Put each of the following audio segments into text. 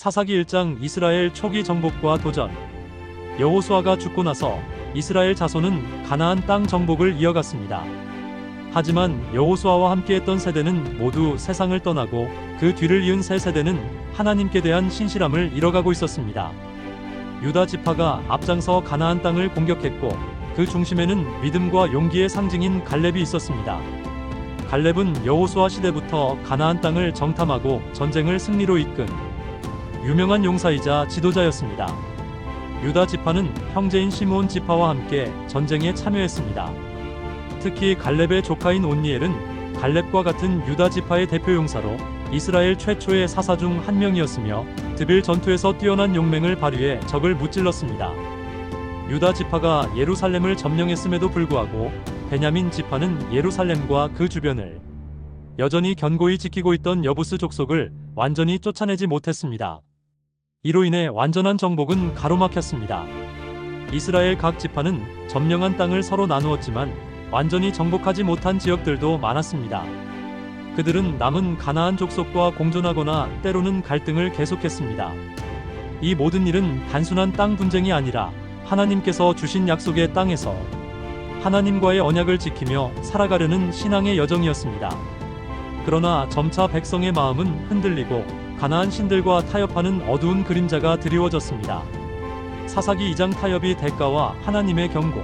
사사기 1장 이스라엘 초기 정복과 도전. 여호수아가 죽고 나서 이스라엘 자손은 가나안 땅 정복을 이어갔습니다. 하지만 여호수아와 함께했던 세대는 모두 세상을 떠나고 그 뒤를 이은 새 세대는 하나님께 대한 신실함을 잃어가고 있었습니다. 유다 지파가 앞장서 가나안 땅을 공격했고 그 중심에는 믿음과 용기의 상징인 갈렙이 있었습니다. 갈렙은 여호수아 시대부터 가나안 땅을 정탐하고 전쟁을 승리로 이끈 유명한 용사이자 지도자였습니다. 유다 지파는 형제인 시므온 지파와 함께 전쟁에 참여했습니다. 특히 갈렙의 조카인 온니엘은 갈렙과 같은 유다 지파의 대표 용사로 이스라엘 최초의 사사 중 한 명이었으며 드빌 전투에서 뛰어난 용맹을 발휘해 적을 무찔렀습니다. 유다 지파가 예루살렘을 점령했음에도 불구하고 베냐민 지파는 예루살렘과 그 주변을 여전히 견고히 지키고 있던 여부스 족속을 완전히 쫓아내지 못했습니다. 이로 인해 완전한 정복은 가로막혔습니다. 이스라엘 각 지파는 점령한 땅을 서로 나누었지만 완전히 정복하지 못한 지역들도 많았습니다. 그들은 남은 가나안 족속과 공존하거나 때로는 갈등을 계속했습니다. 이 모든 일은 단순한 땅 분쟁이 아니라 하나님께서 주신 약속의 땅에서 하나님과의 언약을 지키며 살아가려는 신앙의 여정이었습니다. 그러나 점차 백성의 마음은 흔들리고 가나안 신들과 타협하는 어두운 그림자가 드리워졌습니다. 사사기 2장 타협의 대가와 하나님의 경고.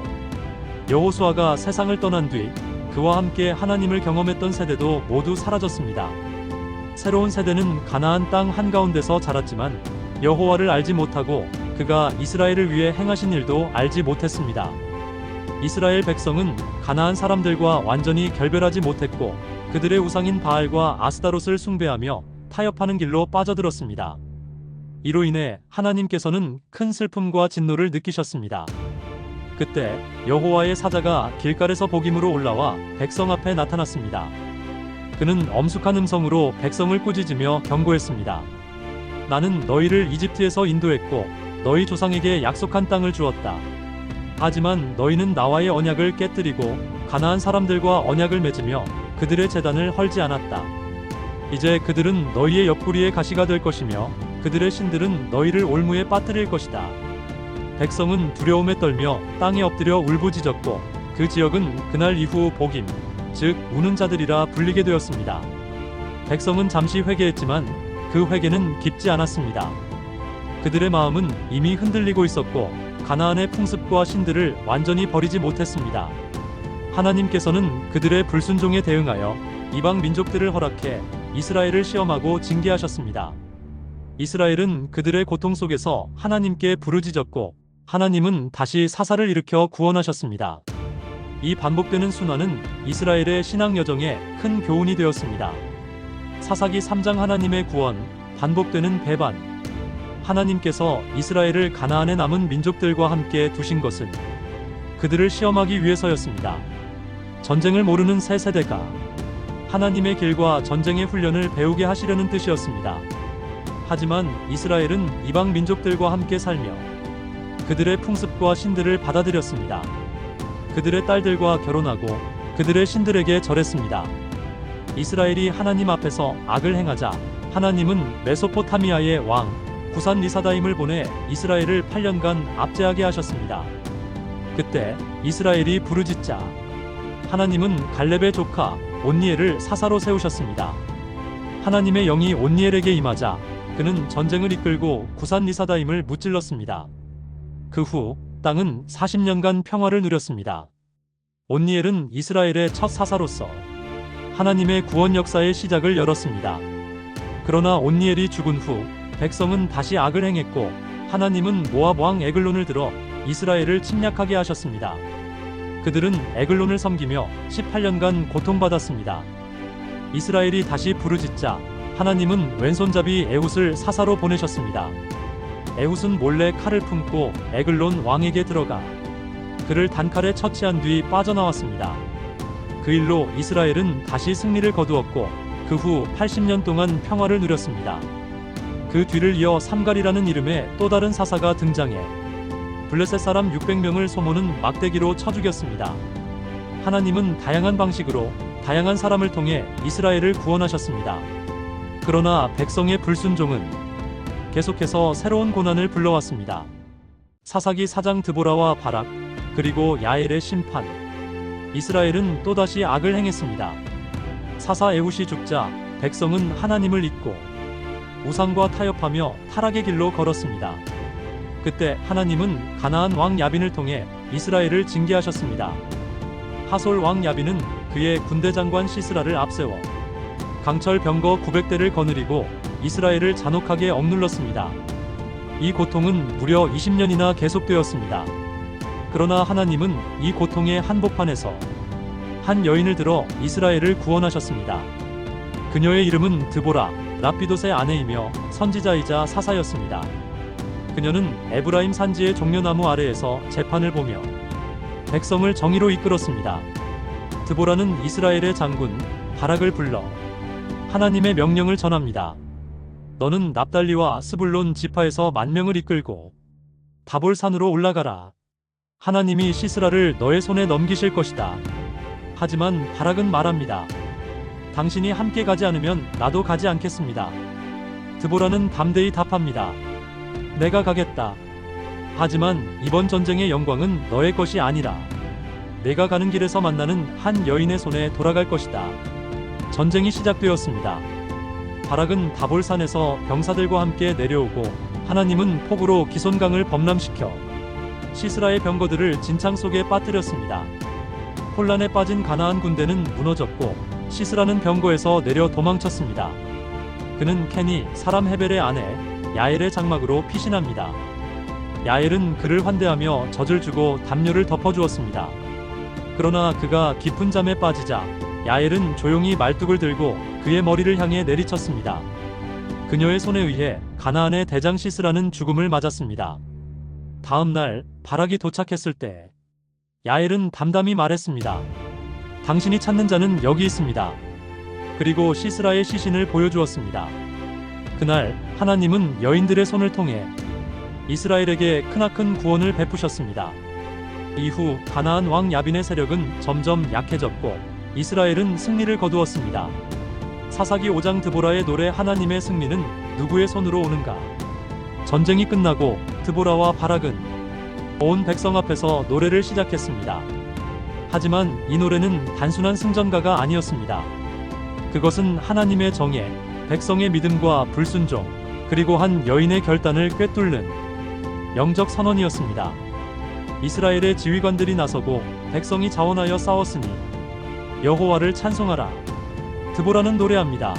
여호수아가 세상을 떠난 뒤 그와 함께 하나님을 경험했던 세대도 모두 사라졌습니다. 새로운 세대는 가나안 땅 한가운데서 자랐지만 여호와를 알지 못하고 그가 이스라엘을 위해 행하신 일도 알지 못했습니다. 이스라엘 백성은 가나안 사람들과 완전히 결별하지 못했고 그들의 우상인 바알과 아스타롯을 숭배하며 타협하는 길로 빠져들었습니다. 이로 인해 하나님께서는 큰 슬픔과 진노를 느끼셨습니다. 그때 여호와의 사자가 길갈에서 복임으로 올라와 백성 앞에 나타났습니다. 그는 엄숙한 음성으로 백성을 꾸짖으며 경고했습니다. 나는 너희를 이집트에서 인도했고 너희 조상에게 약속한 땅을 주었다. 하지만 너희는 나와의 언약을 깨뜨리고 가나안 사람들과 언약을 맺으며 그들의 제단을 헐지 않았다. 이제 그들은 너희의 옆구리의 가시가 될 것이며 그들의 신들은 너희를 올무에 빠뜨릴 것이다. 백성은 두려움에 떨며 땅에 엎드려 울부짖었고 그 지역은 그날 이후 복임, 즉 우는 자들이라 불리게 되었습니다. 백성은 잠시 회개했지만 그 회개는 깊지 않았습니다. 그들의 마음은 이미 흔들리고 있었고 가나안의 풍습과 신들을 완전히 버리지 못했습니다. 하나님께서는 그들의 불순종에 대응하여 이방 민족들을 허락해 이스라엘을 시험하고 징계하셨습니다. 이스라엘은 그들의 고통 속에서 하나님께 부르짖었고 하나님은 다시 사사를 일으켜 구원하셨습니다. 이 반복되는 순환은 이스라엘의 신앙 여정에 큰 교훈이 되었습니다. 사사기 3장 하나님의 구원, 반복되는 배반. 하나님께서 이스라엘을 가나안에 남은 민족들과 함께 두신 것은 그들을 시험하기 위해서였습니다. 전쟁을 모르는 새 세대가 하나님의 길과 전쟁의 훈련을 배우게 하시려는 뜻이었습니다. 하지만 이스라엘은 이방 민족들과 함께 살며 그들의 풍습과 신들을 받아들였습니다. 그들의 딸들과 결혼하고 그들의 신들에게 절했습니다. 이스라엘이 하나님 앞에서 악을 행하자 하나님은 메소포타미아의 왕 구산 리사다임을 보내 이스라엘을 8년간 압제하게 하셨습니다. 그때 이스라엘이 부르짖자 하나님은 갈렙의 조카 온니엘을 사사로 세우셨습니다. 하나님의 영이 온니엘에게 임하자 그는 전쟁을 이끌고 구산 리사다임을 무찔렀습니다. 그 후 땅은 40년간 평화를 누렸습니다. 온니엘은 이스라엘의 첫 사사로서 하나님의 구원 역사의 시작을 열었습니다. 그러나 온니엘이 죽은 후 백성은 다시 악을 행했고 하나님은 모압 왕 에글론을 들어 이스라엘을 침략하게 하셨습니다. 그들은 에글론을 섬기며 18년간 고통받았습니다. 이스라엘이 다시 부르짖자 하나님은 왼손잡이 에훗을 사사로 보내셨습니다. 에훗은 몰래 칼을 품고 에글론 왕에게 들어가 그를 단칼에 처치한 뒤 빠져나왔습니다. 그 일로 이스라엘은 다시 승리를 거두었고 그 후 80년 동안 평화를 누렸습니다. 그 뒤를 이어 삼갈이라는 이름의 또 다른 사사가 등장해 블레셋 사람 600명을 소모는 막대기로 쳐 죽였습니다. 하나님은 다양한 방식으로 다양한 사람을 통해 이스라엘을 구원하셨습니다. 그러나 백성의 불순종은 계속해서 새로운 고난을 불러왔습니다. 사사기 4장 드보라와 바락, 그리고 야엘의 심판. 이스라엘은 또다시 악을 행했습니다. 사사 에훗이 죽자 백성은 하나님을 잊고 우상과 타협하며 타락의 길로 걸었습니다. 그때 하나님은 가나안 왕 야빈을 통해 이스라엘을 징계하셨습니다. 하솔 왕 야빈은 그의 군대 장관 시스라를 앞세워 강철 병거 900대를 거느리고 이스라엘을 잔혹하게 억눌렀습니다. 이 고통은 무려 20년이나 계속되었습니다. 그러나 하나님은 이 고통의 한복판에서 한 여인을 들어 이스라엘을 구원하셨습니다. 그녀의 이름은 드보라, 라피돗의 아내이며 선지자이자 사사였습니다. 그녀는 에브라임 산지의 종려나무 아래에서 재판을 보며 백성을 정의로 이끌었습니다. 드보라는 이스라엘의 장군 바락을 불러 하나님의 명령을 전합니다. 너는 납달리와 스불론 지파에서 10,000명을 이끌고 다볼 산으로 올라가라. 하나님이 시스라를 너의 손에 넘기실 것이다. 하지만 바락은 말합니다. 당신이 함께 가지 않으면 나도 가지 않겠습니다. 드보라는 담대히 답합니다. 내가 가겠다. 하지만 이번 전쟁의 영광은 너의 것이 아니라 내가 가는 길에서 만나는 한 여인의 손에 돌아갈 것이다. 전쟁이 시작되었습니다. 바락은 다볼산에서 병사들과 함께 내려오고 하나님은 폭우로 기손강을 범람시켜 시스라의 병거들을 진창 속에 빠뜨렸습니다. 혼란에 빠진 가나안 군대는 무너졌고 시스라는 병거에서 내려 도망쳤습니다. 그는 켄이 사람 헤벨의 아내 야엘의 장막으로 피신합니다. 야엘은 그를 환대하며 젖을 주고 담요를 덮어주었습니다. 그러나 그가 깊은 잠에 빠지자 야엘은 조용히 말뚝을 들고 그의 머리를 향해 내리쳤습니다. 그녀의 손에 의해 가나안의 대장 시스라는 죽음을 맞았습니다. 다음 날 바락이 도착했을 때 야엘은 담담히 말했습니다. 당신이 찾는 자는 여기 있습니다. 그리고 시스라의 시신을 보여주었습니다. 그날 하나님은 여인들의 손을 통해 이스라엘에게 크나큰 구원을 베푸셨습니다. 이후 가나안 왕 야빈의 세력은 점점 약해졌고 이스라엘은 승리를 거두었습니다. 사사기 5장 드보라의 노래 하나님의 승리는 누구의 손으로 오는가? 전쟁이 끝나고 드보라와 바락은 온 백성 앞에서 노래를 시작했습니다. 하지만 이 노래는 단순한 승전가가 아니었습니다. 그것은 하나님의 정예, 백성의 믿음과 불순종, 그리고 한 여인의 결단을 꿰뚫는 영적 선언이었습니다. 이스라엘의 지휘관들이 나서고 백성이 자원하여 싸웠으니 여호와를 찬송하라. 드보라는 노래합니다.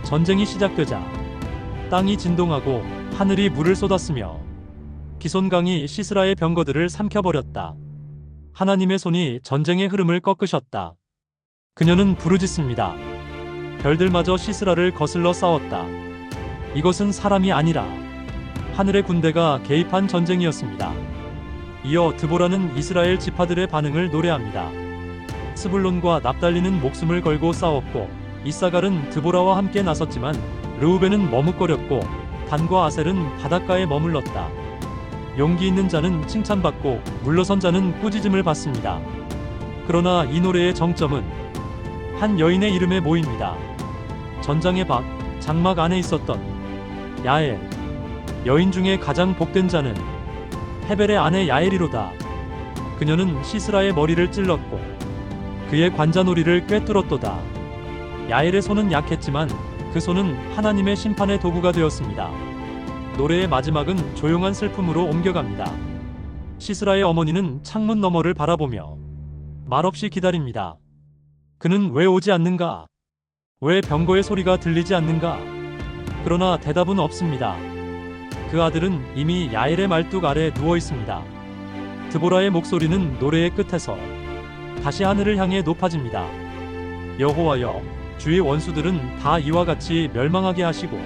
전쟁이 시작되자 땅이 진동하고 하늘이 물을 쏟았으며 기손강이 시스라의 병거들을 삼켜버렸다. 하나님의 손이 전쟁의 흐름을 꺾으셨다. 그녀는 부르짖습니다. 별들마저 시스라를 거슬러 싸웠다. 이것은 사람이 아니라 하늘의 군대가 개입한 전쟁이었습니다. 이어 드보라는 이스라엘 지파들의 반응을 노래합니다. 스불론과 납달리는 목숨을 걸고 싸웠고 이사갈은 드보라와 함께 나섰지만 르우벤은 머뭇거렸고 단과 아셀은 바닷가에 머물렀다. 용기 있는 자는 칭찬받고 물러선 자는 꾸짖음을 받습니다. 그러나 이 노래의 정점은 한 여인의 이름에 모입니다. 전장의 밖 장막 안에 있었던 야엘. 여인 중에 가장 복된 자는 헤벨의 아내 야엘이로다. 그녀는 시스라의 머리를 찔렀고 그의 관자놀이를 꿰뚫었도다. 야엘의 손은 약했지만 그 손은 하나님의 심판의 도구가 되었습니다. 노래의 마지막은 조용한 슬픔으로 옮겨갑니다. 시스라의 어머니는 창문 너머를 바라보며 말없이 기다립니다. 그는 왜 오지 않는가? 왜 병거의 소리가 들리지 않는가? 그러나 대답은 없습니다. 그 아들은 이미 야엘의 말뚝 아래 누워 있습니다. 드보라의 목소리는 노래의 끝에서 다시 하늘을 향해 높아집니다. 여호와여, 주의 원수들은 다 이와 같이 멸망하게 하시고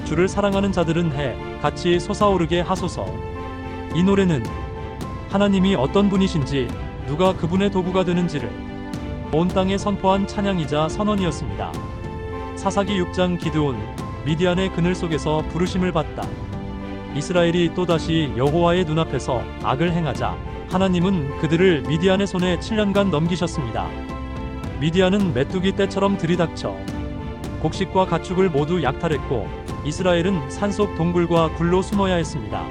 주를 사랑하는 자들은 해 같이 솟아오르게 하소서. 이 노래는 하나님이 어떤 분이신지, 누가 그분의 도구가 되는지를 온 땅에 선포한 찬양이자 선언이었습니다. 사사기 6장 기드온, 미디안의 그늘 속에서 부르심을 받다. 이스라엘이 또다시 여호와의 눈앞에서 악을 행하자 하나님은 그들을 미디안의 손에 7년간 넘기셨습니다. 미디안은 메뚜기 떼처럼 들이닥쳐 곡식과 가축을 모두 약탈했고 이스라엘은 산속 동굴과 굴로 숨어야 했습니다.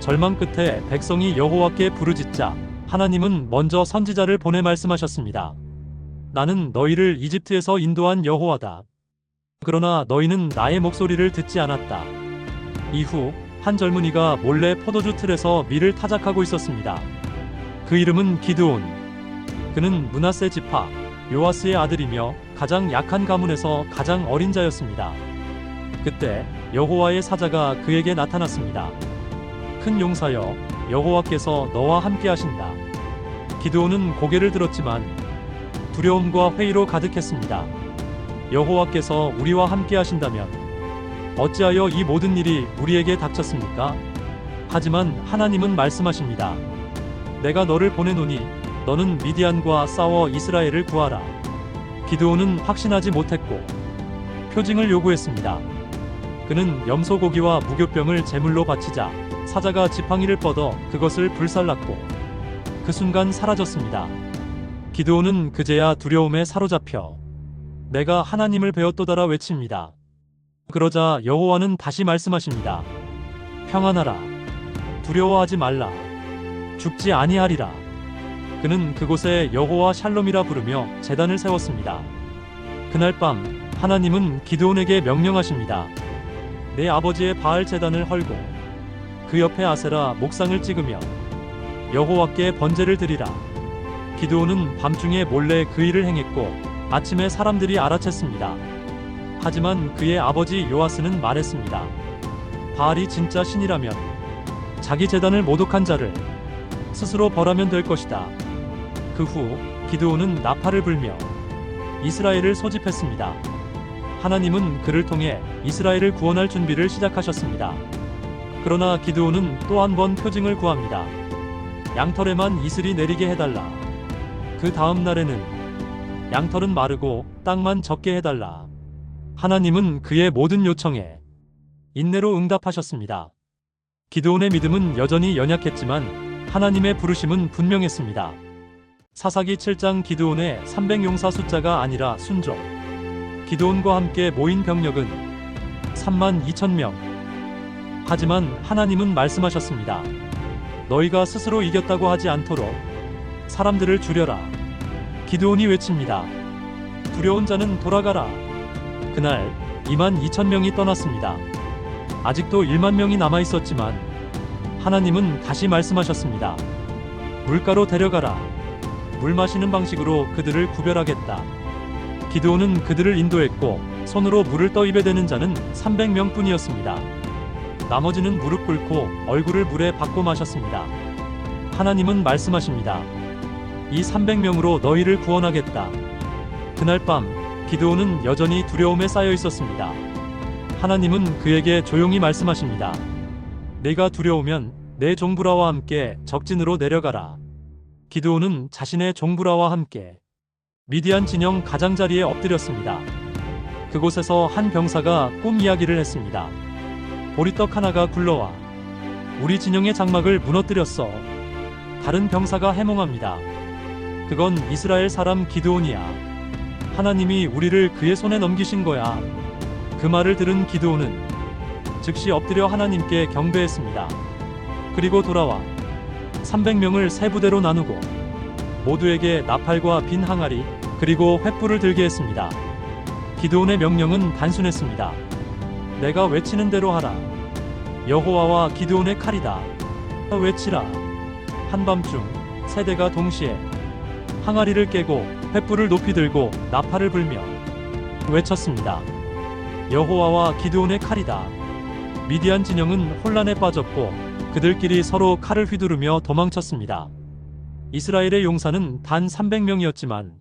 절망 끝에 백성이 여호와께 부르짖자 하나님은 먼저 선지자를 보내 말씀하셨습니다. 나는 너희를 이집트에서 인도한 여호와다. 그러나 너희는 나의 목소리를 듣지 않았다. 이후 한 젊은이가 몰래 포도주 틀에서 밀을 타작하고 있었습니다. 그 이름은 기드온. 그는 므낫세 지파 요아스의 아들이며 가장 약한 가문에서 가장 어린 자였습니다. 그때 여호와의 사자가 그에게 나타났습니다. 큰 용사여, 여호와께서 너와 함께 하신다. 기드온은 고개를 들었지만 두려움과 회의로 가득했습니다. 여호와께서 우리와 함께 하신다면 어찌하여 이 모든 일이 우리에게 닥쳤습니까? 하지만 하나님은 말씀하십니다. 내가 너를 보내노니 너는 미디안과 싸워 이스라엘을 구하라. 기드온은 확신하지 못했고 표징을 요구했습니다. 그는 염소고기와 무교병을 제물로 바치자 사자가 지팡이를 뻗어 그것을 불살랐고 그 순간 사라졌습니다. 기드온은 그제야 두려움에 사로잡혀 내가 하나님을 배웠도다라 외칩니다. 그러자 여호와는 다시 말씀하십니다. 평안하라. 두려워하지 말라. 죽지 아니하리라. 그는 그곳에 여호와 샬롬이라 부르며 제단을 세웠습니다. 그날 밤 하나님은 기드온에게 명령하십니다. 내 아버지의 바알 제단을 헐고 그 옆에 아세라 목상을 찍으며 여호와께 번제를 드리라. 기드온은 밤중에 몰래 그 일을 행했고 아침에 사람들이 알아챘습니다. 하지만 그의 아버지 요아스는 말했습니다. 바알이 진짜 신이라면 자기 제단을 모독한 자를 스스로 벌하면 될 것이다. 그 후 기드온은 나팔을 불며 이스라엘을 소집했습니다. 하나님은 그를 통해 이스라엘을 구원할 준비를 시작하셨습니다. 그러나 기드온은 또 한 번 표징을 구합니다. 양털에만 이슬이 내리게 해달라. 그 다음 날에는 양털은 마르고 땅만 적게 해달라. 하나님은 그의 모든 요청에 인내로 응답하셨습니다. 기드온의 믿음은 여전히 연약했지만 하나님의 부르심은 분명했습니다. 사사기 7장 기드온의 300용사 숫자가 아니라 순종. 기드온과 함께 모인 병력은 32,000명. 하지만 하나님은 말씀하셨습니다. 너희가 스스로 이겼다고 하지 않도록 사람들을 줄여라. 기드온이 외칩니다. 두려운 자는 돌아가라. 그날 22,000명이 떠났습니다. 아직도 1만 명이 남아 있었지만 하나님은 다시 말씀하셨습니다. 물가로 데려가라. 물 마시는 방식으로 그들을 구별하겠다. 기드온은 그들을 인도했고 손으로 물을 떠 입에 대는 자는 300명 뿐이었습니다. 나머지는 무릎 꿇고 얼굴을 물에 받고 마셨습니다. 하나님은 말씀하십니다. 이 300명으로 너희를 구원하겠다. 그날 밤 기드온은 여전히 두려움에 쌓여 있었습니다. 하나님은 그에게 조용히 말씀하십니다. 내가 두려우면 내 종부라와 함께 적진으로 내려가라. 기드온은 자신의 종부라와 함께 미디안 진영 가장자리에 엎드렸습니다. 그곳에서 한 병사가 꿈 이야기를 했습니다. 보리떡 하나가 굴러와 우리 진영의 장막을 무너뜨렸어. 다른 병사가 해몽합니다. 그건 이스라엘 사람 기드온이야. 하나님이 우리를 그의 손에 넘기신 거야. 그 말을 들은 기드온은 즉시 엎드려 하나님께 경배했습니다. 그리고 돌아와 300명을 세 부대로 나누고 모두에게 나팔과 빈 항아리 그리고 횃불을 들게 했습니다. 기드온의 명령은 단순했습니다. 내가 외치는 대로 하라. 여호와와 기드온의 칼이다. 외치라. 한밤중 세대가 동시에 항아리를 깨고 횃불을 높이 들고 나팔을 불며 외쳤습니다. 여호와와 기드온의 칼이다. 미디안 진영은 혼란에 빠졌고 그들끼리 서로 칼을 휘두르며 도망쳤습니다. 이스라엘의 용사는 단 300명이었지만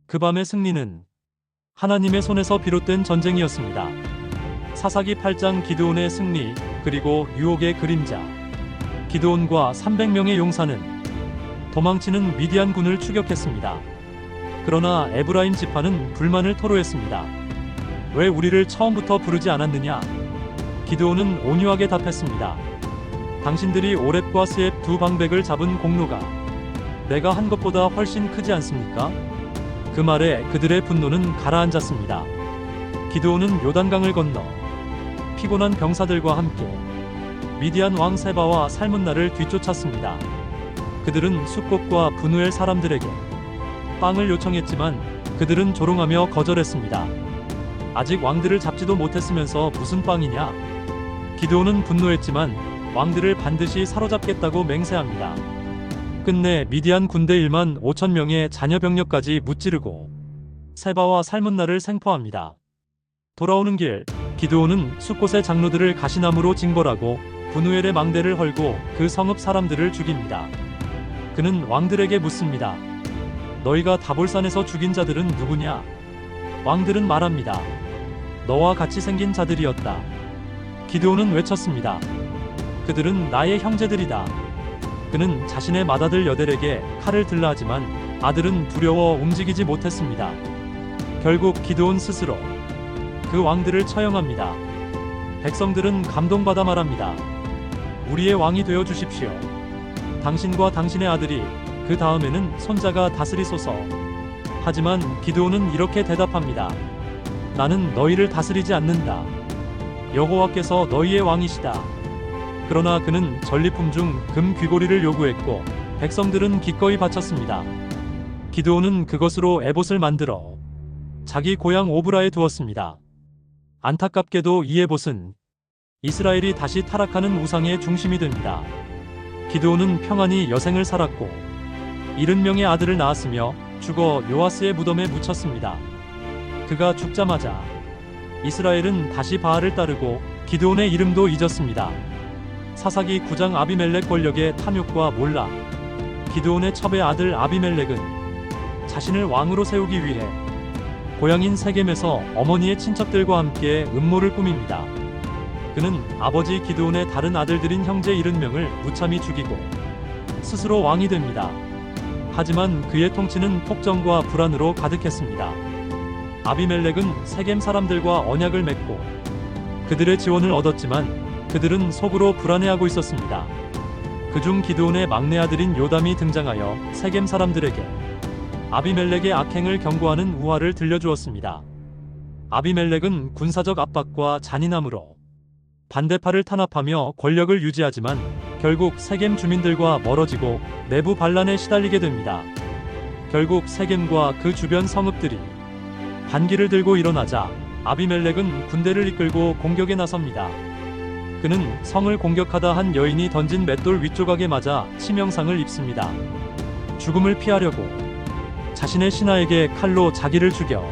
그 밤의 승리는 하나님의 손에서 비롯된 전쟁이었습니다. 사사기 8장 기드온의 승리 그리고 유혹의 그림자. 기드온과 300명의 용사는 도망치는 미디안 군을 추격했습니다. 그러나 에브라임 지파는 불만을 토로했습니다. 왜 우리를 처음부터 부르지 않았느냐? 기드온은 온유하게 답했습니다. 당신들이 오렙과 스엡 두 방백을 잡은 공로가 내가 한 것보다 훨씬 크지 않습니까? 그 말에 그들의 분노는 가라앉았습니다. 기드온은 요단강을 건너 피곤한 병사들과 함께 미디안 왕 세바와 살문나를 뒤쫓았습니다. 그들은 숫곳과 분우엘 사람들에게 빵을 요청했지만 그들은 조롱하며 거절했습니다. 아직 왕들을 잡지도 못했으면서 무슨 빵이냐? 기드온은 분노했지만 왕들을 반드시 사로잡겠다고 맹세합니다. 끝내 미디안 군대 1만 5천 명의 자녀 병력까지 무찌르고 세바와 살문나를 생포합니다. 돌아오는 길 기드온은 숫곳의 장로들을 가시나무로 징벌하고 분우엘의 망대를 헐고 그 성읍 사람들을 죽입니다. 그는 왕들에게 묻습니다. 너희가 다볼산에서 죽인 자들은 누구냐? 왕들은 말합니다. 너와 같이 생긴 자들이었다. 기드온은 외쳤습니다. 그들은 나의 형제들이다. 그는 자신의 맏아들 여델에게 칼을 들라 하지만 아들은 두려워 움직이지 못했습니다. 결국 기드온 스스로 그 왕들을 처형합니다. 백성들은 감동받아 말합니다. 우리의 왕이 되어 주십시오. 당신과 당신의 아들이 그 다음에는 손자가 다스리소서. 하지만 기드온은 이렇게 대답합니다. 나는 너희를 다스리지 않는다. 여호와께서 너희의 왕이시다. 그러나 그는 전리품 중 금 귀고리를 요구했고 백성들은 기꺼이 바쳤습니다. 기드온은 그것으로 에봇을 만들어 자기 고향 오브라에 두었습니다. 안타깝게도 이 에봇은 이스라엘이 다시 타락하는 우상의 중심이 됩니다. 기드온은 평안히 여생을 살았고 70명의 아들을 낳았으며 죽어 요아스의 무덤에 묻혔습니다. 그가 죽자마자 이스라엘은 다시 바알을 따르고 기드온의 이름도 잊었습니다. 사사기 9장 아비멜렉 권력의 탐욕과 몰락. 기드온의 첩의 아들 아비멜렉은 자신을 왕으로 세우기 위해 고향인 세겜에서 어머니의 친척들과 함께 음모를 꾸밉니다. 그는 아버지 기드온의 다른 아들들인 형제 70명을 무참히 죽이고 스스로 왕이 됩니다. 하지만 그의 통치는 폭정과 불안으로 가득했습니다. 아비멜렉은 세겜 사람들과 언약을 맺고 그들의 지원을 얻었지만 그들은 속으로 불안해하고 있었습니다. 그중 기드온의 막내 아들인 요담이 등장하여 세겜 사람들에게 아비멜렉의 악행을 경고하는 우화를 들려주었습니다. 아비멜렉은 군사적 압박과 잔인함으로 반대파를 탄압하며 권력을 유지하지만 결국 세겜 주민들과 멀어지고 내부 반란에 시달리게 됩니다. 결국 세겜과 그 주변 성읍들이 반기를 들고 일어나자 아비멜렉은 군대를 이끌고 공격에 나섭니다. 그는 성을 공격하다 한 여인이 던진 맷돌 위조각에 맞아 치명상을 입습니다. 죽음을 피하려고 자신의 신하에게 칼로 자기를 죽여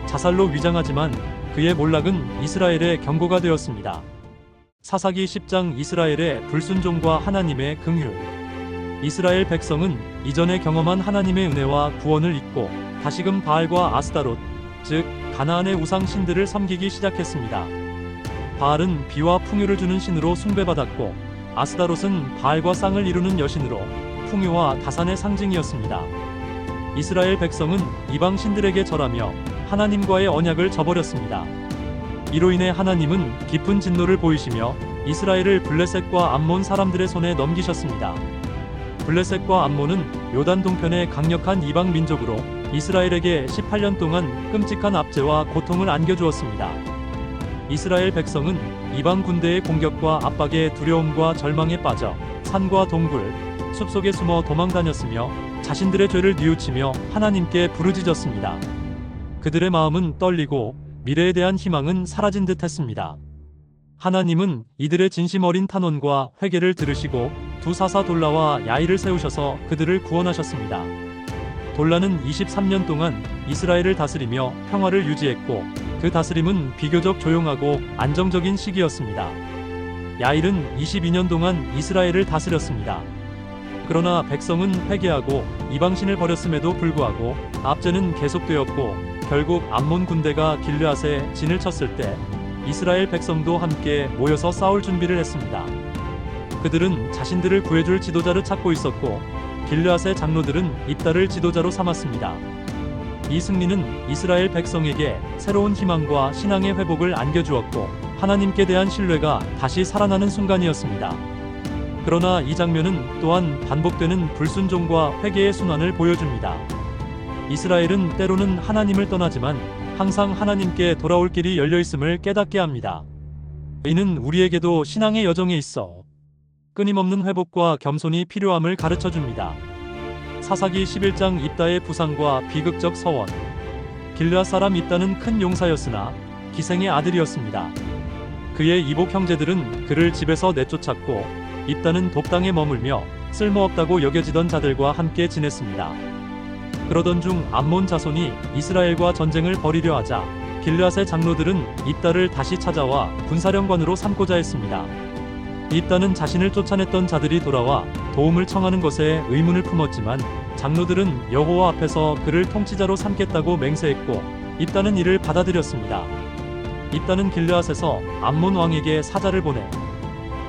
자살로 위장하지만 그의 몰락은 이스라엘의 경고가 되었습니다. 사사기 10장 이스라엘의 불순종과 하나님의 긍휼. 이스라엘 백성은 이전에 경험한 하나님의 은혜와 구원을 잊고 다시금 바알과 아스다롯, 즉 가나안의 우상 신들을 섬기기 시작했습니다. 바알은 비와 풍요를 주는 신으로 숭배받았고 아스다롯은 바알과 쌍을 이루는 여신으로 풍요와 다산의 상징이었습니다. 이스라엘 백성은 이방 신들에게 절하며 하나님과의 언약을 저버렸습니다. 이로 인해 하나님은 깊은 진노를 보이시며 이스라엘을 블레셋과 암몬 사람들의 손에 넘기셨습니다. 블레셋과 암몬은 요단 동편의 강력한 이방 민족으로 이스라엘에게 18년 동안 끔찍한 압제와 고통을 안겨주었습니다. 이스라엘 백성은 이방 군대의 공격과 압박에 두려움과 절망에 빠져 산과 동굴, 숲속에 숨어 도망다녔으며 자신들의 죄를 뉘우치며 하나님께 부르짖었습니다. 그들의 마음은 떨리고 미래에 대한 희망은 사라진 듯 했습니다. 하나님은 이들의 진심 어린 탄원과 회개를 들으시고 두 사사 돌라와 야일을 세우셔서 그들을 구원하셨습니다. 돌라는 23년 동안 이스라엘을 다스리며 평화를 유지했고 그 다스림은 비교적 조용하고 안정적인 시기였습니다. 야일은 22년 동안 이스라엘을 다스렸습니다. 그러나 백성은 회개하고 이방신을 버렸음에도 불구하고 압제는 계속되었고 결국 암몬 군대가 길르앗에 진을 쳤을 때 이스라엘 백성도 함께 모여서 싸울 준비를 했습니다. 그들은 자신들을 구해줄 지도자를 찾고 있었고 길르앗의 장로들은 입다를 지도자로 삼았습니다. 이 승리는 이스라엘 백성에게 새로운 희망과 신앙의 회복을 안겨주었고 하나님께 대한 신뢰가 다시 살아나는 순간이었습니다. 그러나 이 장면은 또한 반복되는 불순종과 회개의 순환을 보여줍니다. 이스라엘은 때로는 하나님을 떠나지만 항상 하나님께 돌아올 길이 열려있음을 깨닫게 합니다. 이는 우리에게도 신앙의 여정에 있어 끊임없는 회복과 겸손이 필요함을 가르쳐 줍니다. 사사기 11장 입다의 부상과 비극적 서원. 길르앗 사람 입다는 큰 용사였으나 기생의 아들이었습니다. 그의 이복 형제들은 그를 집에서 내쫓았고 입다는 독당에 머물며 쓸모없다고 여겨지던 자들과 함께 지냈습니다. 그러던 중 암몬 자손이 이스라엘과 전쟁을 벌이려 하자 길르앗의 장로들은 입다를 다시 찾아와 군사령관으로 삼고자 했습니다. 입다는 자신을 쫓아냈던 자들이 돌아와 도움을 청하는 것에 의문을 품었지만 장로들은 여호와 앞에서 그를 통치자로 삼겠다고 맹세했고 입다는 이를 받아들였습니다. 입다는 길르앗에서 암몬 왕에게 사자를 보내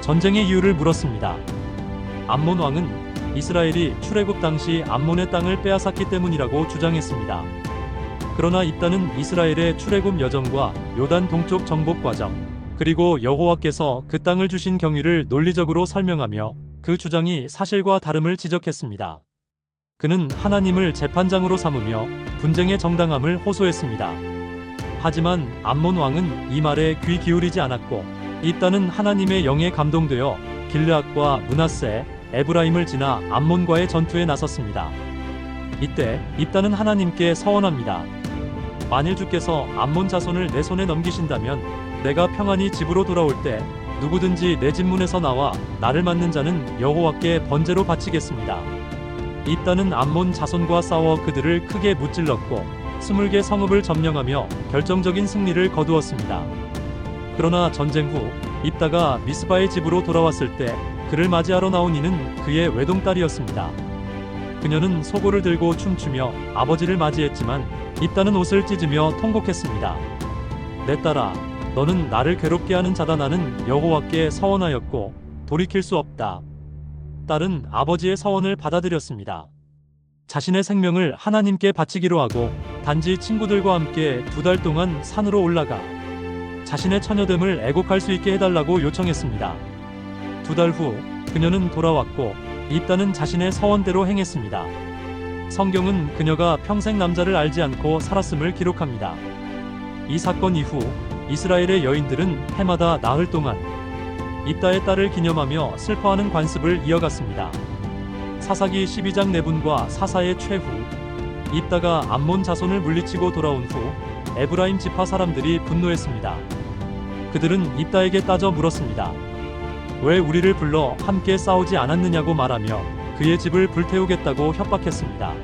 전쟁의 이유를 물었습니다. 암몬 왕은 이스라엘이 출애굽 당시 암몬의 땅을 빼앗았기 때문이라고 주장했습니다. 그러나 입다는 이스라엘의 출애굽 여정과 요단 동쪽 정복 과정, 그리고 여호와께서 그 땅을 주신 경위를 논리적으로 설명하며 그 주장이 사실과 다름을 지적했습니다. 그는 하나님을 재판장으로 삼으며 분쟁의 정당함을 호소했습니다. 하지만 암몬 왕은 이 말에 귀 기울이지 않았고 입다는 하나님의 영에 감동되어 길르앗과 므낫세, 에브라임을 지나 암몬과의 전투에 나섰습니다. 이때 입다는 하나님께 서원합니다. 만일 주께서 암몬 자손을 내 손에 넘기신다면 내가 평안히 집으로 돌아올 때 누구든지 내 집 문에서 나와 나를 맞는 자는 여호와께 번제로 바치겠습니다. 입다는 암몬 자손과 싸워 그들을 크게 무찔렀고 20개 성읍을 점령하며 결정적인 승리를 거두었습니다. 그러나 전쟁 후 입다가 미스바의 집으로 돌아왔을 때 그를 맞이하러 나온 이는 그의 외동딸이었습니다. 그녀는 소고를 들고 춤추며 아버지를 맞이했지만 입다는 옷을 찢으며 통곡했습니다. 내 딸아, 너는 나를 괴롭게 하는 자다. 나는 여호와께 서원하였고 돌이킬 수 없다. 딸은 아버지의 서원을 받아들였습니다. 자신의 생명을 하나님께 바치기로 하고 단지 친구들과 함께 2달 동안 산으로 올라가 자신의 처녀됨을 애곡할 수 있게 해달라고 요청했습니다. 2달 후 그녀는 돌아왔고 입다는 자신의 서원대로 행했습니다. 성경은 그녀가 평생 남자를 알지 않고 살았음을 기록합니다. 이 사건 이후 이스라엘의 여인들은 해마다 나흘 동안 입다의 딸을 기념하며 슬퍼하는 관습을 이어갔습니다. 사사기 12장 내분과 사사의 최후, 입다가 암몬 자손을 물리치고 돌아온 후 에브라임 지파 사람들이 분노했습니다. 그들은 입다에게 따져 물었습니다. 왜 우리를 불러 함께 싸우지 않았느냐고 말하며 그의 집을 불태우겠다고 협박했습니다.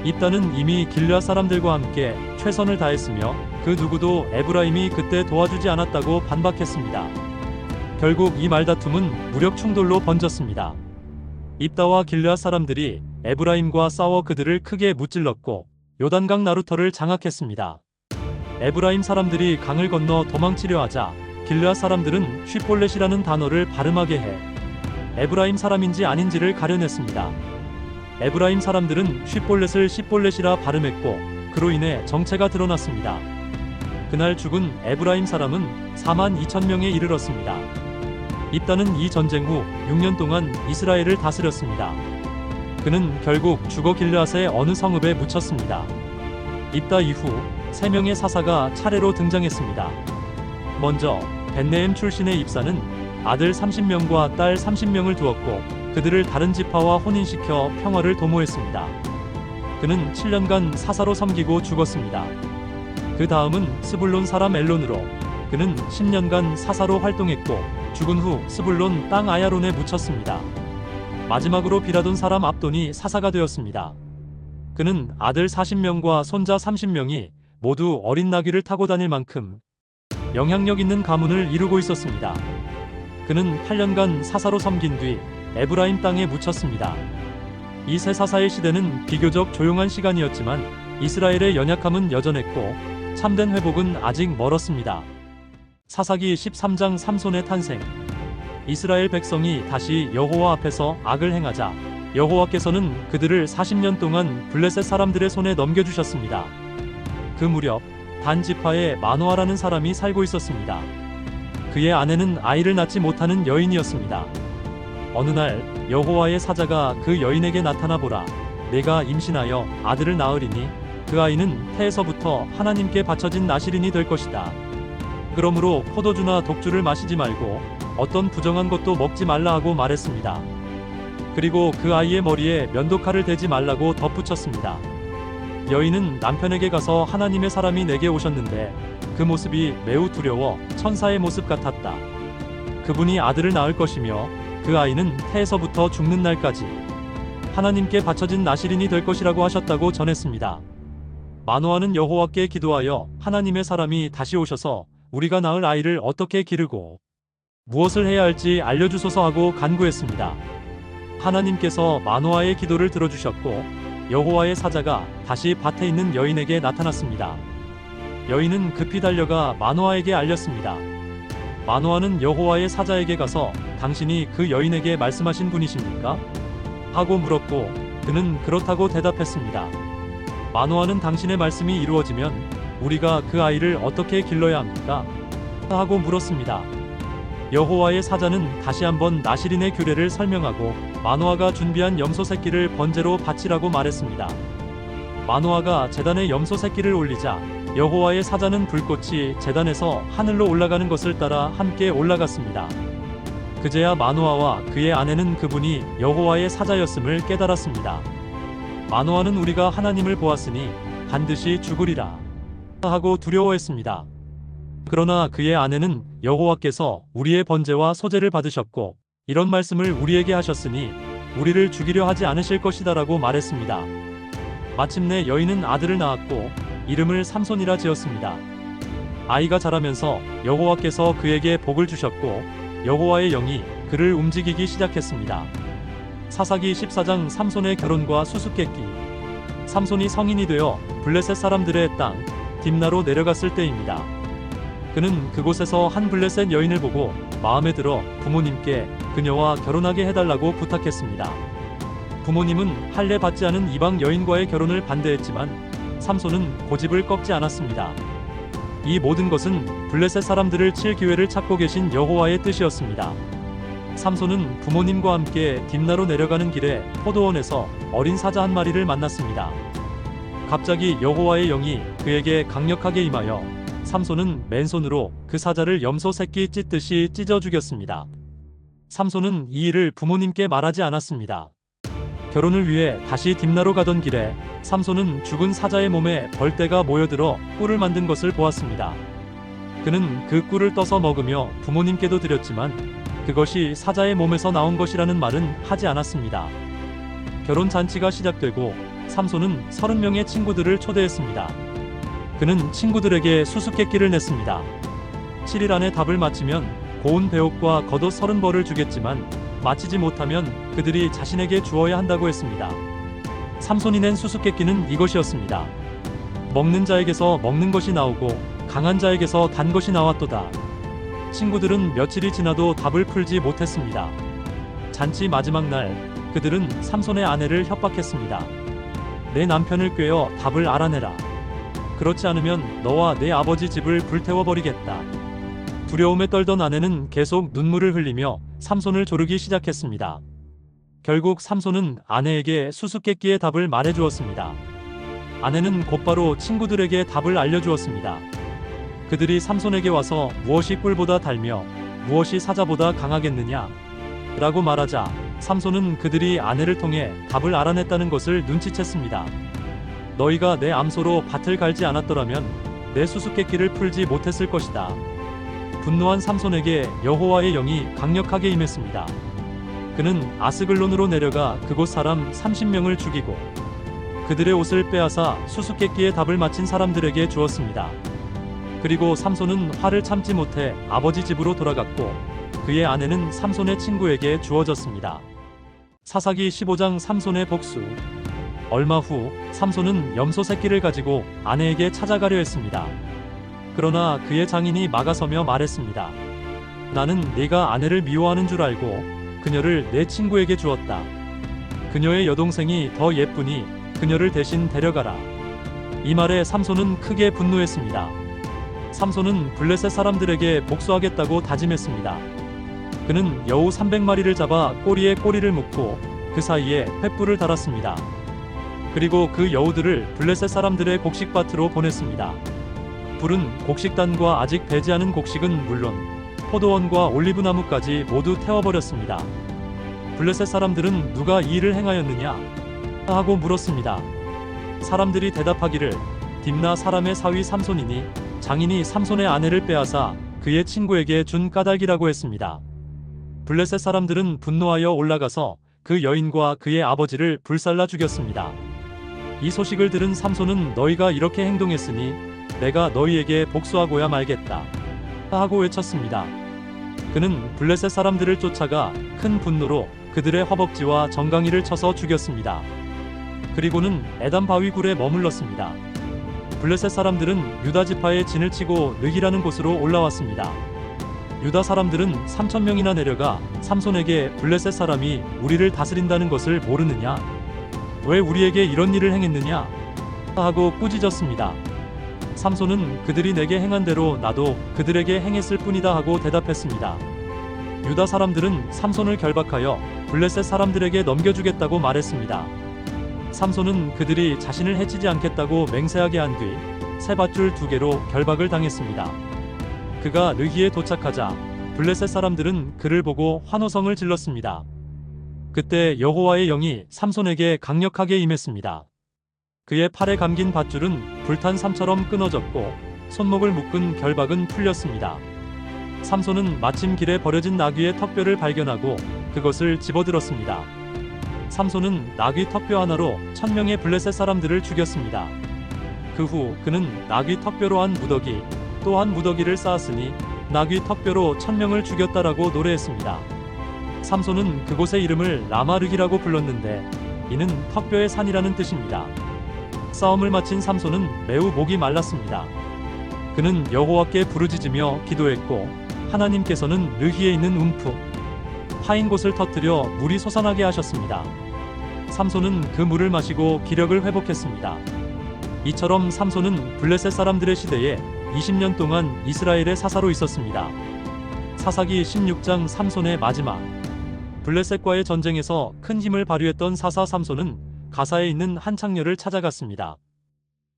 입다는 이미 길르앗 사람들과 함께 최선을 다했으며 그 누구도 에브라임이 그때 도와주지 않았다고 반박했습니다. 결국 이 말다툼은 무력 충돌로 번졌습니다. 입다와 길르앗 사람들이 에브라임과 싸워 그들을 크게 무찔렀고 요단강 나루터를 장악했습니다. 에브라임 사람들이 강을 건너 도망치려 하자 길르앗 사람들은 쉬볼렛이라는 단어를 발음하게 해 에브라임 사람인지 아닌지를 가려냈습니다. 에브라임 사람들은 쉬볼렛을 시볼렛이라 발음했고 그로 인해 정체가 드러났습니다. 그날 죽은 에브라임 사람은 42,000명에 이르렀습니다. 입다는 이 전쟁 후 6년 동안 이스라엘을 다스렸습니다. 그는 결국 죽어 길르앗의 어느 성읍에 묻혔습니다. 입다 이후 3명의 사사가 차례로 등장했습니다. 먼저 벳레헴 출신의 입사는 아들 30명과 딸 30명을 두었고 그들을 다른 지파와 혼인시켜 평화를 도모했습니다. 그는 7년간 사사로 섬기고 죽었습니다. 그 다음은 스불론 사람 엘론으로 그는 10년간 사사로 활동했고 죽은 후 스불론 땅 아야론에 묻혔습니다. 마지막으로 비라돈 사람 압돈이 사사가 되었습니다. 그는 아들 40명과 손자 30명이 모두 어린 나귀를 타고 다닐 만큼 영향력 있는 가문을 이루고 있었습니다. 그는 8년간 사사로 섬긴 뒤 에브라임 땅에 묻혔습니다. 이 세 사사의 시대는 비교적 조용한 시간이었지만 이스라엘의 연약함은 여전했고 참된 회복은 아직 멀었습니다. 사사기 13장 삼손의 탄생. 이스라엘 백성이 다시 여호와 앞에서 악을 행하자 여호와께서는 그들을 40년 동안 블레셋 사람들의 손에 넘겨주셨습니다. 그 무렵 단 지파에 마노아라는 사람이 살고 있었습니다. 그의 아내는 아이를 낳지 못하는 여인이었습니다. 어느 날 여호와의 사자가 그 여인에게 나타나 보라, 내가 임신하여 아들을 낳으리니 그 아이는 태에서부터 하나님께 바쳐진 나실인이 될 것이다. 그러므로 포도주나 독주를 마시지 말고 어떤 부정한 것도 먹지 말라 하고 말했습니다. 그리고 그 아이의 머리에 면도칼을 대지 말라고 덧붙였습니다. 여인은 남편에게 가서 하나님의 사람이 내게 오셨는데 그 모습이 매우 두려워 천사의 모습 같았다. 그분이 아들을 낳을 것이며 그 아이는 태에서부터 죽는 날까지 하나님께 바쳐진 나실인이 될 것이라고 하셨다고 전했습니다. 마노아는 여호와께 기도하여 하나님의 사람이 다시 오셔서 우리가 낳을 아이를 어떻게 기르고 무엇을 해야 할지 알려주소서 하고 간구했습니다. 하나님께서 마노아의 기도를 들어주셨고 여호와의 사자가 다시 밭에 있는 여인에게 나타났습니다. 여인은 급히 달려가 마노아에게 알렸습니다. 마노아는 여호와의 사자에게 가서 당신이 그 여인에게 말씀하신 분이십니까? 하고 물었고 그는 그렇다고 대답했습니다. 마노아는 당신의 말씀이 이루어지면 우리가 그 아이를 어떻게 길러야 합니까? 하고 물었습니다. 여호와의 사자는 다시 한번 나실인의 규례를 설명하고 마노아가 준비한 염소 새끼를 번제로 바치라고 말했습니다. 마노아가 제단에 염소 새끼를 올리자 여호와의 사자는 불꽃이 제단에서 하늘로 올라가는 것을 따라 함께 올라갔습니다. 그제야 마노아와 그의 아내는 그분이 여호와의 사자였음을 깨달았습니다. 마노아는 우리가 하나님을 보았으니 반드시 죽으리라 하고 두려워했습니다. 그러나 그의 아내는 여호와께서 우리의 번제와 소제를 받으셨고 이런 말씀을 우리에게 하셨으니 우리를 죽이려 하지 않으실 것이다라고 말했습니다. 마침내 여인은 아들을 낳았고 이름을 삼손이라 지었습니다. 아이가 자라면서 여호와께서 그에게 복을 주셨고 여호와의 영이 그를 움직이기 시작했습니다. 사사기 14장 삼손의 결혼과 수수께끼. 삼손이 성인이 되어 블레셋 사람들의 땅 딥나로 내려갔을 때입니다. 그는 그곳에서 한 블레셋 여인을 보고 마음에 들어 부모님께 그녀와 결혼하게 해달라고 부탁했습니다. 부모님은 할례 받지 않은 이방 여인과의 결혼을 반대했지만 삼손은 고집을 꺾지 않았습니다. 이 모든 것은 블레셋 사람들을 칠 기회를 찾고 계신 여호와의 뜻이었습니다. 삼손은 부모님과 함께 딥나로 내려가는 길에 포도원에서 어린 사자 한 마리를 만났습니다. 갑자기 여호와의 영이 그에게 강력하게 임하여 삼손은 맨손으로 그 사자를 염소 새끼 찢듯이 찢어 죽였습니다. 삼손은 이 일을 부모님께 말하지 않았습니다. 결혼을 위해 다시 딥나로 가던 길에 삼손은 죽은 사자의 몸에 벌떼가 모여들어 꿀을 만든 것을 보았습니다. 그는 그 꿀을 떠서 먹으며 부모님께도 드렸지만 그것이 사자의 몸에서 나온 것이라는 말은 하지 않았습니다. 결혼 잔치가 시작되고 삼손은 30명의 친구들을 초대했습니다. 그는 친구들에게 수수께끼를 냈습니다. 7일 안에 답을 맞히면 고운 배옷과 겉옷 30벌을 주겠지만 마치지 못하면 그들이 자신에게 주어야 한다고 했습니다. 삼손이 낸 수수께끼는 이것이었습니다. 먹는 자에게서 먹는 것이 나오고 강한 자에게서 단 것이 나왔도다. 친구들은 며칠이 지나도 답을 풀지 못했습니다. 잔치 마지막 날 그들은 삼손의 아내를 협박했습니다. 내 남편을 꿰어 답을 알아내라. 그렇지 않으면 너와 내 아버지 집을 불태워버리겠다. 두려움에 떨던 아내는 계속 눈물을 흘리며 삼손을 조르기 시작했습니다. 결국 삼손은 아내에게 수수께끼의 답을 말해주었습니다. 아내는 곧바로 친구들에게 답을 알려주었습니다. 그들이 삼손에게 와서 무엇이 꿀보다 달며 무엇이 사자보다 강하겠느냐? 라고 말하자 삼손은 그들이 아내를 통해 답을 알아냈다는 것을 눈치챘습니다. 너희가 내 암소로 밭을 갈지 않았더라면 내 수수께끼를 풀지 못했을 것이다. 분노한 삼손에게 여호와의 영이 강력하게 임했습니다. 그는 아스글론으로 내려가 그곳 사람 30명을 죽이고 그들의 옷을 빼앗아 수수께끼의 답을 맞힌 사람들에게 주었습니다. 그리고 삼손은 화를 참지 못해 아버지 집으로 돌아갔고 그의 아내는 삼손의 친구에게 주어졌습니다. 사사기 15장 삼손의 복수. 얼마 후 삼손은 염소 새끼를 가지고 아내에게 찾아가려 했습니다. 그러나 그의 장인이 막아서며 말했습니다. 나는 네가 아내를 미워하는 줄 알고 그녀를 내 친구에게 주었다. 그녀의 여동생이 더 예쁘니 그녀를 대신 데려가라. 이 말에 삼손은 크게 분노했습니다. 삼손은 블레셋 사람들에게 복수하겠다고 다짐했습니다. 그는 여우 300마리를 잡아 꼬리에 꼬리를 묶고 그 사이에 횃불을 달았습니다. 그리고 그 여우들을 블레셋 사람들의 곡식밭으로 보냈습니다. 불은 곡식단과 아직 배지 않은 곡식은 물론 포도원과 올리브나무까지 모두 태워버렸습니다. 블레셋 사람들은 누가 이 일을 행하였느냐 하고 물었습니다. 사람들이 대답하기를 딥나 사람의 사위 삼손이니 장인이 삼손의 아내를 빼앗아 그의 친구에게 준 까닭이라고 했습니다. 블레셋 사람들은 분노하여 올라가서 그 여인과 그의 아버지를 불살라 죽였습니다. 이 소식을 들은 삼손은 너희가 이렇게 행동했으니 내가 너희에게 복수하고야 말겠다 하고 외쳤습니다. 그는 블레셋 사람들을 쫓아가 큰 분노로 그들의 허벅지와 정강이를 쳐서 죽였습니다. 그리고는 에담 바위 굴에 머물렀습니다. 블레셋 사람들은 유다 지파의 진을 치고 르기라는 곳으로 올라왔습니다. 유다 사람들은 3,000명이나 내려가 삼손에게 블레셋 사람이 우리를 다스린다는 것을 모르느냐? 왜 우리에게 이런 일을 행했느냐? 하고 꾸짖었습니다. 삼손은 그들이 내게 행한 대로 나도 그들에게 행했을 뿐이다 하고 대답했습니다. 유다 사람들은 삼손을 결박하여 블레셋 사람들에게 넘겨주겠다고 말했습니다. 삼손은 그들이 자신을 해치지 않겠다고 맹세하게 한 뒤 새 밧줄 2개로 결박을 당했습니다. 그가 르기에 도착하자 블레셋 사람들은 그를 보고 환호성을 질렀습니다. 그때 여호와의 영이 삼손에게 강력하게 임했습니다. 그의 팔에 감긴 밧줄은 불탄 삼처럼 끊어졌고 손목을 묶은 결박은 풀렸습니다. 삼손은 마침 길에 버려진 나귀의 턱뼈를 발견하고 그것을 집어들었습니다. 삼손은 나귀 턱뼈 하나로 1,000명의 블레셋 사람들을 죽였습니다. 그 후 그는 나귀 턱뼈로 한 무더기 또 한 무더기를 쌓았으니 나귀 턱뼈로 1,000명을 죽였다라고 노래했습니다. 삼손은 그곳의 이름을 라마르기라고 불렀는데 이는 턱뼈의 산이라는 뜻입니다. 싸움을 마친 삼손은 매우 목이 말랐습니다. 그는 여호와께 부르짖으며 기도했고 하나님께서는 르기에 있는 움프 파인 곳을 터뜨려 물이 솟아나게 하셨습니다. 삼손은 그 물을 마시고 기력을 회복했습니다. 이처럼 삼손은 블레셋 사람들의 시대에 20년 동안 이스라엘의 사사로 있었습니다. 사사기 16장 삼손의 마지막. 블레셋과의 전쟁에서 큰 힘을 발휘했던 사사 삼손은 가사에 있는 한 창녀를 찾아갔습니다.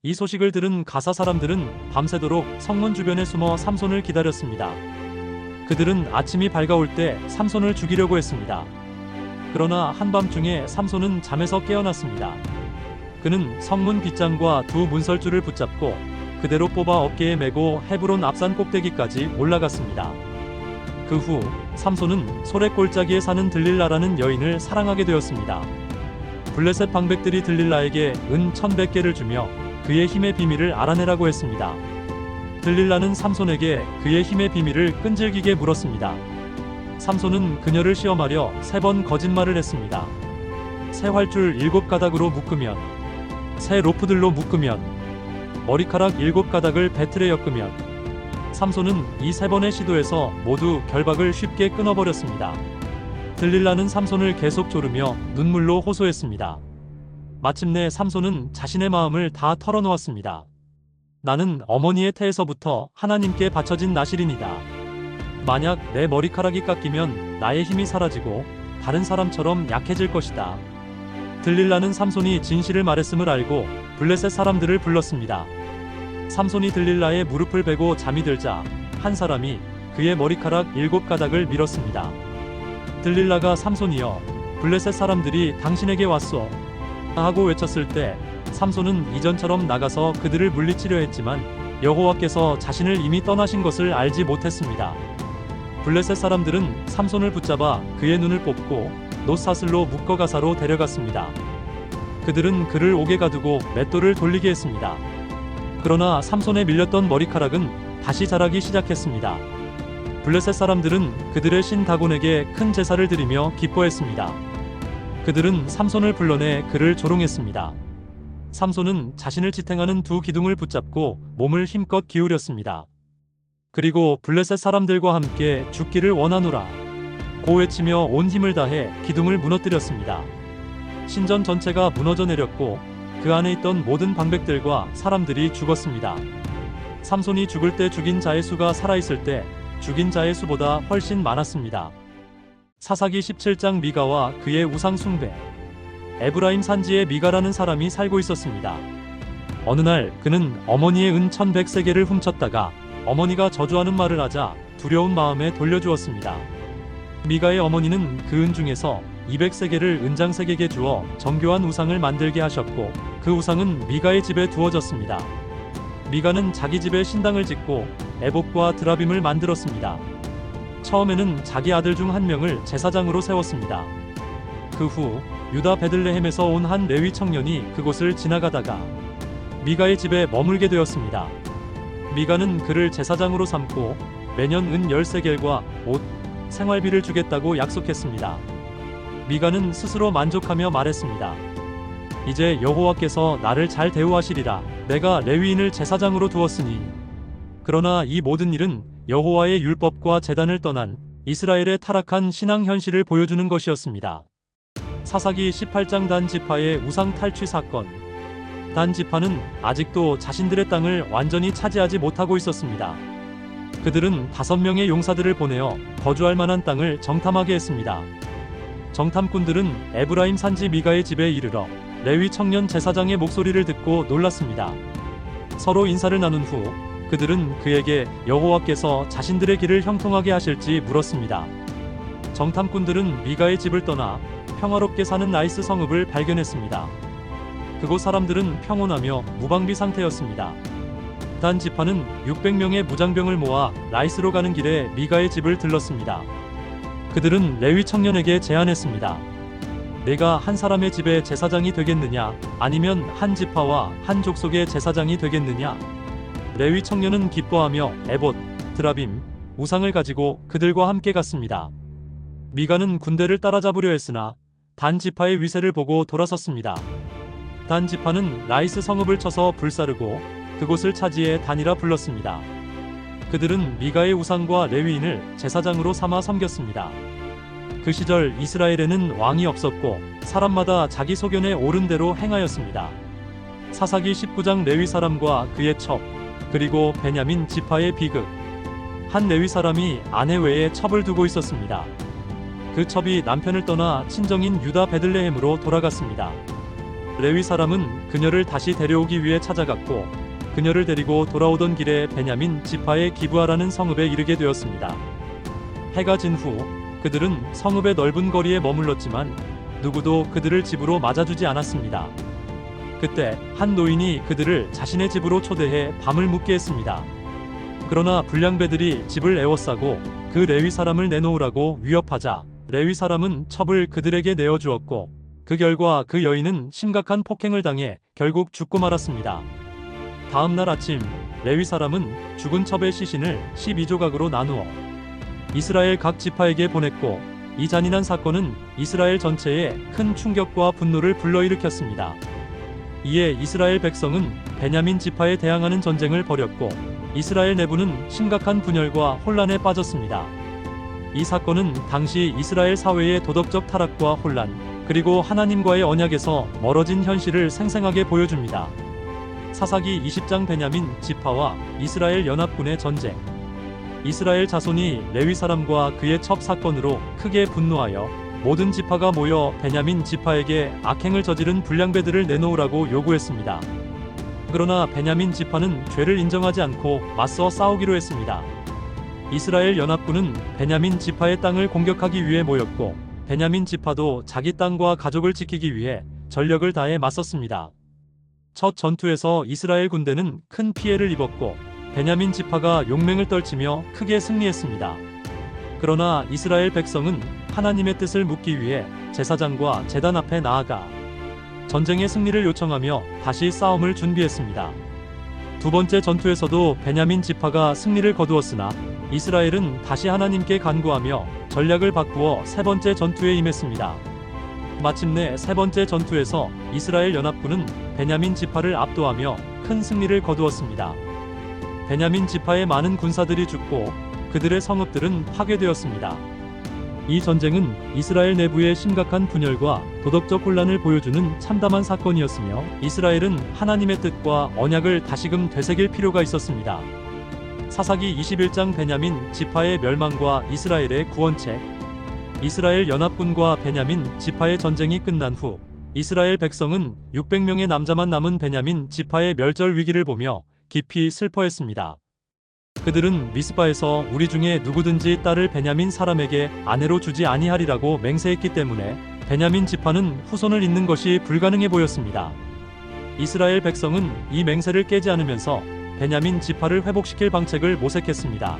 이 소식을 들은 가사 사람들은 밤새도록 성문 주변에 숨어 삼손을 기다렸습니다. 그들은 아침이 밝아올 때 삼손을 죽이려고 했습니다. 그러나 한밤중에 삼손은 잠에서 깨어났습니다. 그는 성문 빗장과 2 문설줄을 붙잡고 그대로 뽑아 어깨에 메고 헤브론 앞산 꼭대기까지 올라갔습니다. 그 후 삼손은 소렛 골짜기에 사는 들릴라라는 여인을 사랑하게 되었습니다. 블레셋 방백들이 들릴라에게 은 1,100개를 주며 그의 힘의 비밀을 알아내라고 했습니다. 들릴라는 삼손에게 그의 힘의 비밀을 끈질기게 물었습니다. 삼손은 그녀를 시험하려 3번 거짓말을 했습니다. 새 활줄 7가닥으로 묶으면, 새 로프들로 묶으면, 머리카락 7가닥을 배틀에 엮으면. 삼손은 이 3번의 시도에서 모두 결박을 쉽게 끊어버렸습니다. 들릴라는 삼손을 계속 조르며 눈물로 호소했습니다. 마침내 삼손은 자신의 마음을 다 털어놓았습니다. 나는 어머니의 태에서부터 하나님께 바쳐진 나실이니다. 만약 내 머리카락이 깎이면 나의 힘이 사라지고 다른 사람처럼 약해질 것이다. 들릴라는 삼손이 진실을 말했음을 알고 블레셋 사람들을 불렀습니다. 삼손이 들릴라의 무릎을 베고 잠이 들자 한 사람이 그의 머리카락 7가닥을 밀었습니다. 들릴라가 삼손이여, 블레셋 사람들이 당신에게 왔소 하고 외쳤을 때 삼손은 이전처럼 나가서 그들을 물리치려 했지만 여호와께서 자신을 이미 떠나신 것을 알지 못했습니다. 블레셋 사람들은 삼손을 붙잡아 그의 눈을 뽑고 놋사슬로 묶어 가사로 데려갔습니다. 그들은 그를 옥에 가두고 맷돌을 돌리게 했습니다. 그러나 삼손에 밀렸던 머리카락은 다시 자라기 시작했습니다. 블레셋 사람들은 그들의 신 다곤에게 큰 제사를 드리며 기뻐했습니다. 그들은 삼손을 불러내 그를 조롱했습니다. 삼손은 자신을 지탱하는 2 기둥을 붙잡고 몸을 힘껏 기울였습니다. 그리고 블레셋 사람들과 함께 죽기를 원하노라 고 외치며 온 힘을 다해 기둥을 무너뜨렸습니다. 신전 전체가 무너져 내렸고 그 안에 있던 모든 방백들과 사람들이 죽었습니다. 삼손이 죽을 때 죽인 자의 수가 살아있을 때 죽인 자의 수보다 훨씬 많았습니다. 사사기 17장 미가와 그의 우상 숭배. 에브라임 산지에 미가라는 사람이 살고 있었습니다. 어느 날 그는 어머니의 은 1100세겔을 훔쳤다가 어머니가 저주하는 말을 하자 두려운 마음에 돌려주었습니다. 미가의 어머니는 그 은 중에서 200세겔을 은장색에게 주어 정교한 우상을 만들게 하셨고 그 우상은 미가의 집에 두어졌습니다. 미가는 자기 집에 신당을 짓고 에봇과 드라빔을 만들었습니다. 처음에는 자기 아들 중 한 명을 제사장으로 세웠습니다. 그 후 유다 베들레헴에서 온 한 레위 청년이 그곳을 지나가다가 미가의 집에 머물게 되었습니다. 미가는 그를 제사장으로 삼고 매년 은 10세겔과 옷, 생활비를 주겠다고 약속했습니다. 미가는 스스로 만족하며 말했습니다. 이제 여호와께서 나를 잘 대우하시리라. 내가 레위인을 제사장으로 두었으니. 그러나 이 모든 일은 여호와의 율법과 제단을 떠난 이스라엘의 타락한 신앙 현실을 보여주는 것이었습니다. 사사기 18장 단 지파의 우상 탈취 사건. 단 지파는 아직도 자신들의 땅을 완전히 차지하지 못하고 있었습니다. 그들은 5명의 용사들을 보내어 거주할 만한 땅을 정탐하게 했습니다. 정탐꾼들은 에브라임 산지 미가의 집에 이르러 레위 청년 제사장의 목소리를 듣고 놀랐습니다. 서로 인사를 나눈 후 그들은 그에게 여호와께서 자신들의 길을 형통하게 하실지 물었습니다. 정탐꾼들은 미가의 집을 떠나 평화롭게 사는 라이스 성읍을 발견했습니다. 그곳 사람들은 평온하며 무방비 상태였습니다. 단 지파는 600명의 무장병을 모아 라이스로 가는 길에 미가의 집을 들렀습니다. 그들은 레위 청년에게 제안했습니다. 내가 한 사람의 집에 제사장이 되겠느냐, 아니면 한 지파와 한 족속의 제사장이 되겠느냐? 레위 청년은 기뻐하며 에봇, 드라빔, 우상을 가지고 그들과 함께 갔습니다. 미가는 군대를 따라잡으려 했으나 단 지파의 위세를 보고 돌아섰습니다. 단 지파는 라이스 성읍을 쳐서 불사르고 그곳을 차지해 단이라 불렀습니다. 그들은 미가의 우상과 레위인을 제사장으로 삼아 섬겼습니다. 그 시절 이스라엘에는 왕이 없었고 사람마다 자기 소견에 옳은 대로 행하였습니다. 사사기 19장 레위 사람과 그의 첩, 그리고 베냐민 지파의 비극. 한 레위 사람이 아내 외에 첩을 두고 있었습니다. 그 첩이 남편을 떠나 친정인 유다 베들레헴으로 돌아갔습니다. 레위 사람은 그녀를 다시 데려오기 위해 찾아갔고 그녀를 데리고 돌아오던 길에 베냐민 지파의 기브아라는 성읍에 이르게 되었습니다. 해가 진 후 그들은 성읍의 넓은 거리에 머물렀지만 누구도 그들을 집으로 맞아주지 않았습니다. 그때 한 노인이 그들을 자신의 집으로 초대해 밤을 묵게 했습니다. 그러나 불량배들이 집을 에워싸고 그 레위 사람을 내놓으라고 위협하자 레위 사람은 첩을 그들에게 내어주었고 그 결과 그 여인은 심각한 폭행을 당해 결국 죽고 말았습니다. 다음 날 아침 레위 사람은 죽은 첩의 시신을 12조각으로 나누어 이스라엘 각 지파에게 보냈고 이 잔인한 사건은 이스라엘 전체에 큰 충격과 분노를 불러일으켰습니다. 이에 이스라엘 백성은 베냐민 지파에 대항하는 전쟁을 벌였고 이스라엘 내부는 심각한 분열과 혼란에 빠졌습니다. 이 사건은 당시 이스라엘 사회의 도덕적 타락과 혼란, 그리고 하나님과의 언약에서 멀어진 현실을 생생하게 보여줍니다. 사사기 20장 베냐민 지파와 이스라엘 연합군의 전쟁. 이스라엘 자손이 레위 사람과 그의 첩 사건으로 크게 분노하여 모든 지파가 모여 베냐민 지파에게 악행을 저지른 불량배들을 내놓으라고 요구했습니다. 그러나 베냐민 지파는 죄를 인정하지 않고 맞서 싸우기로 했습니다. 이스라엘 연합군은 베냐민 지파의 땅을 공격하기 위해 모였고 베냐민 지파도 자기 땅과 가족을 지키기 위해 전력을 다해 맞섰습니다. 첫 전투에서 이스라엘 군대는 큰 피해를 입었고 베냐민 지파가 용맹을 떨치며 크게 승리했습니다. 그러나 이스라엘 백성은 하나님의 뜻을 묻기 위해 제사장과 제단 앞에 나아가 전쟁의 승리를 요청하며 다시 싸움을 준비했습니다. 두 번째 전투에서도 베냐민 지파가 승리를 거두었으나 이스라엘은 다시 하나님께 간구하며 전략을 바꾸어 세 번째 전투에 임했습니다. 마침내 세 번째 전투에서 이스라엘 연합군은 베냐민 지파를 압도하며 큰 승리를 거두었습니다. 베냐민 지파의 많은 군사들이 죽고 그들의 성읍들은 파괴되었습니다. 이 전쟁은 이스라엘 내부의 심각한 분열과 도덕적 혼란을 보여주는 참담한 사건이었으며 이스라엘은 하나님의 뜻과 언약을 다시금 되새길 필요가 있었습니다. 사사기 21장 베냐민 지파의 멸망과 이스라엘의 구원책. 이스라엘 연합군과 베냐민 지파의 전쟁이 끝난 후 이스라엘 백성은 600명의 남자만 남은 베냐민 지파의 멸절 위기를 보며 깊이 슬퍼했습니다. 그들은 미스바에서 우리 중에 누구든지 딸을 베냐민 사람에게 아내로 주지 아니하리라고 맹세했기 때문에 베냐민 지파는 후손을 잇는 것이 불가능해 보였습니다. 이스라엘 백성은 이 맹세를 깨지 않으면서 베냐민 지파를 회복시킬 방책을 모색했습니다.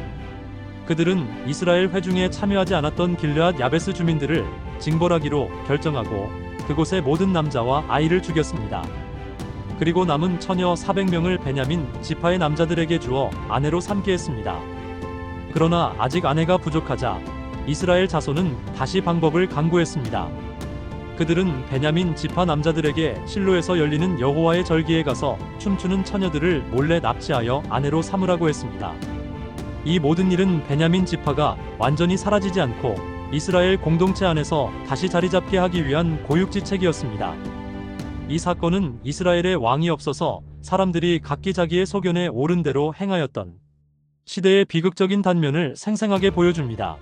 그들은 이스라엘 회중에 참여하지 않았던 길르앗 야베스 주민들을 징벌하기로 결정하고 그곳의 모든 남자와 아이를 죽였습니다. 그리고 남은 처녀 400명을 베냐민 지파의 남자들에게 주어 아내로 삼게 했습니다. 그러나 아직 아내가 부족하자 이스라엘 자손은 다시 방법을 강구했습니다. 그들은 베냐민 지파 남자들에게 실로에서 열리는 여호와의 절기에 가서 춤추는 처녀들을 몰래 납치하여 아내로 삼으라고 했습니다. 이 모든 일은 베냐민 지파가 완전히 사라지지 않고 이스라엘 공동체 안에서 다시 자리 잡게 하기 위한 고육지책이었습니다. 이 사건은 이스라엘의 왕이 없어서 사람들이 각기 자기의 소견에 옳은 대로 행하였던 시대의 비극적인 단면을 생생하게 보여줍니다.